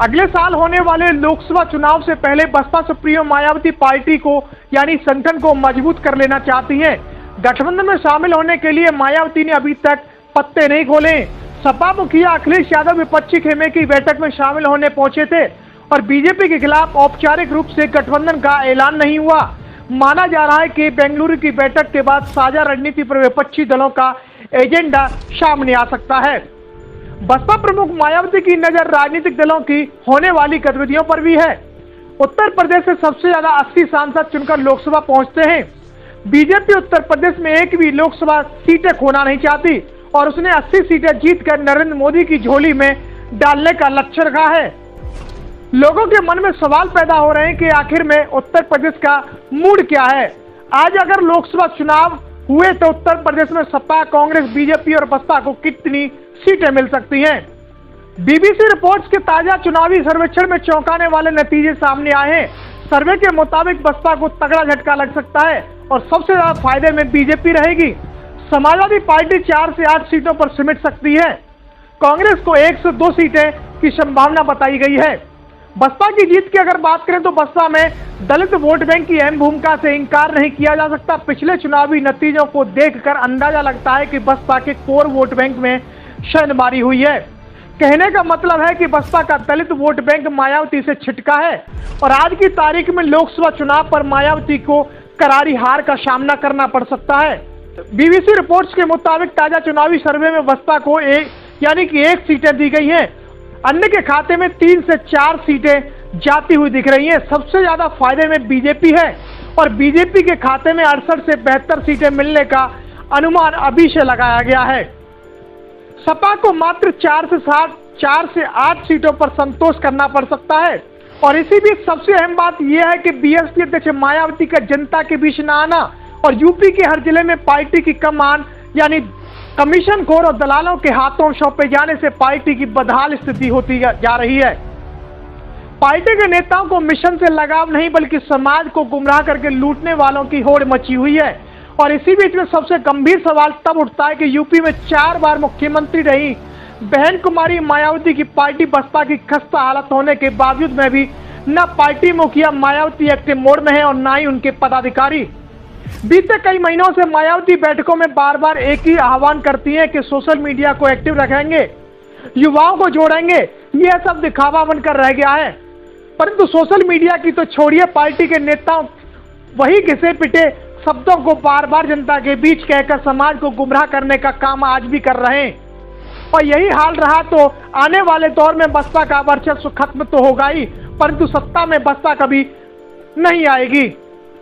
अगले साल होने वाले लोकसभा चुनाव से पहले बसपा सुप्रीमो मायावती पार्टी को यानी संगठन को मजबूत कर लेना चाहती हैं। गठबंधन में शामिल होने के लिए मायावती ने अभी तक पत्ते नहीं खोले। सपा मुखिया अखिलेश यादव विपक्षी खेमे की बैठक में शामिल होने पहुंचे थे और बीजेपी के खिलाफ औपचारिक रूप से गठबंधन का ऐलान नहीं हुआ। माना जा रहा है कि बेंगलुरु की बैठक के बाद साझा रणनीति पर विपक्षी दलों का एजेंडा सामने आ सकता है। बसपा प्रमुख मायावती की नजर राजनीतिक दलों की होने वाली गतिविधियों पर भी है। उत्तर प्रदेश से सबसे ज्यादा 80 सांसद चुनकर लोकसभा पहुंचते हैं। बीजेपी उत्तर प्रदेश में एक भी लोकसभा सीटें खोना नहीं चाहती और उसने 80 सीटें जीतकर नरेंद्र मोदी की झोली में डालने का लक्ष्य रखा है। लोगों के मन में सवाल पैदा हो रहे हैं कि आखिर में उत्तर प्रदेश का मूड क्या है। आज अगर लोकसभा चुनाव हुए तो उत्तर प्रदेश में सपा, कांग्रेस, बीजेपी और बसपा को कितनी सीटें मिल सकती हैं। बीबीसी रिपोर्ट्स के ताजा चुनावी सर्वेक्षण में चौंकाने वाले नतीजे सामने आए हैं। सर्वे के मुताबिक बसपा को तगड़ा झटका लग सकता है और सबसे ज्यादा फायदे में बीजेपी रहेगी। समाजवादी पार्टी 4 से 8 सीटों पर सिमट सकती है। कांग्रेस को 1 से 2 सीटें की संभावना बताई गई है। बसपा की जीत की अगर बात करें तो बसपा में दलित वोट बैंक की अहम भूमिका से इंकार नहीं किया जा सकता। पिछले चुनावी नतीजों को देखकर अंदाजा लगता है कि बसपा के कोर वोट बैंक में शनमारी हुई है। कहने का मतलब है कि बसपा का दलित वोट बैंक मायावती से छिटका है और आज की तारीख में लोकसभा चुनाव पर मायावती को करारी हार का सामना करना पड़ सकता है। बीबीसी रिपोर्ट्स के मुताबिक ताजा चुनावी सर्वे में बसपा को एक सीटें दी गई हैं। अन्य के खाते में 3 से 4 सीटें जाती हुई दिख रही हैं। सबसे ज्यादा फायदे में बीजेपी है और बीजेपी के खाते में 68 से 72 सीटें मिलने का अनुमान अभी से लगाया गया है। सपा को मात्र 4 से 8 सीटों पर संतोष करना पड़ सकता है और इसी बीच सबसे अहम बात यह है कि बीएसपी अध्यक्ष मायावती का जनता के बीच न आना और यूपी के हर जिले में पार्टी की कमान यानी कमीशन खोर और दलालों के हाथों सौंपे जाने से पार्टी की बदहाल स्थिति होती जा रही है। पार्टी के नेताओं को मिशन से लगाव नहीं बल्कि समाज को गुमराह करके लूटने वालों की होड़ मची हुई है और इसी बीच में सबसे गंभीर सवाल तब उठता है कि यूपी में 4 बार मुख्यमंत्री रही बहन कुमारी मायावती की पार्टी बसपा की खस्ता हालत होने के बावजूद में भी न पार्टी मुखिया मायावती एक्टिव मोड में है और न ही उनके पदाधिकारी। बीते कई महीनों से मायावती बैठकों में बार बार एक ही आह्वान करती हैं कि सोशल मीडिया को एक्टिव रखेंगे, युवाओं को जोड़ेंगे। यह सब दिखावा बनकर रह गया है, परंतु सोशल मीडिया की तो छोड़िए, पार्टी के नेताओं वही घिसे पिटे शब्दों को बार बार जनता के बीच कहकर समाज को गुमराह करने का काम आज भी कर रहे हैं और यही हाल रहा तो आने वाले दौर में बसपा का वर्चस्व खत्म तो होगा ही, परंतु सत्ता में बसपा कभी नहीं आएगी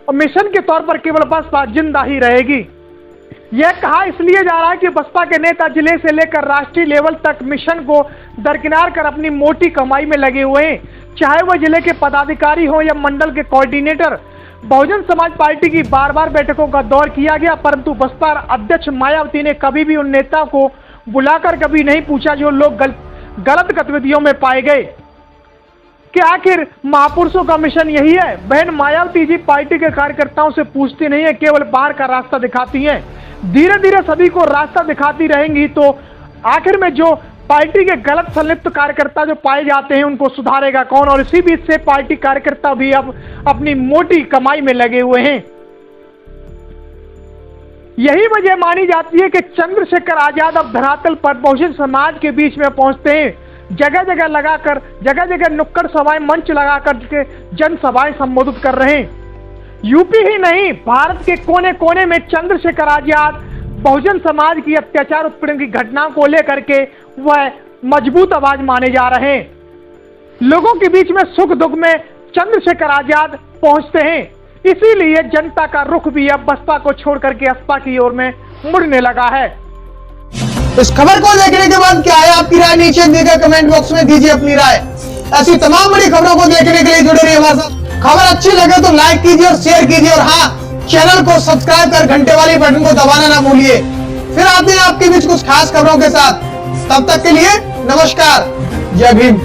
और मिशन के तौर पर केवल बसपा जिंदा ही रहेगी। यह कहा इसलिए जा रहा है कि बसपा के नेता जिले से लेकर राष्ट्रीय लेवल तक मिशन को दरकिनार कर अपनी मोटी कमाई में लगे हुए हैं। चाहे वह जिले के पदाधिकारी हो या मंडल के कोऑर्डिनेटर। बहुजन समाज पार्टी की बार बार बैठकों का दौर किया गया, परंतु बसपा अध्यक्ष मायावती ने कभी भी उन नेताओं को बुलाकर कभी नहीं पूछा जो लोग गलत गतिविधियों में पाए गए कि आखिर महापुरुषों का मिशन यही है। बहन मायावती जी पार्टी के कार्यकर्ताओं से पूछती नहीं है, केवल बाहर का रास्ता दिखाती हैं। धीरे धीरे सभी को रास्ता दिखाती रहेंगी तो आखिर में जो पार्टी के गलत संलिप्त कार्यकर्ता जो पाए जाते हैं उनको सुधारेगा कौन। और इसी बीच से पार्टी कार्यकर्ता भी अब अपनी मोटी कमाई में लगे हुए हैं। यही वजह मानी जाती है कि चंद्रशेखर आजाद अब धरातल पर बहुजन समाज के बीच में पहुंचते हैं। जगह जगह नुक्कड़ सभाएं मंच लगाकर के जनसभाएं संबोधित कर रहे हैं। यूपी ही नहीं भारत के कोने कोने में चंद्रशेखर आजाद बहुजन समाज की अत्याचार उत्पीड़न की घटनाओं को लेकर के वह मजबूत आवाज माने जा रहे हैं। लोगों के बीच में सुख दुख में चंद्रशेखर आजाद पहुंचते हैं, इसीलिए जनता का रुख भी अब बसपा को छोड़ करके असपा की ओर में मुड़ने लगा है। इस खबर को देखने के बाद क्या है आपकी राय, नीचे दिए गए कमेंट बॉक्स में दीजिए अपनी राय। ऐसी तमाम बड़ी खबरों को देखने के लिए जुड़े रहिए हमारे साथ। खबर अच्छी लगे तो लाइक कीजिए और शेयर कीजिए और हाँ, चैनल को सब्सक्राइब कर घंटे वाले बटन को दबाना ना भूलिए। फिर आते हैं आपके बीच कुछ खास खबरों के साथ। तब तक के लिए नमस्कार, जय भीम।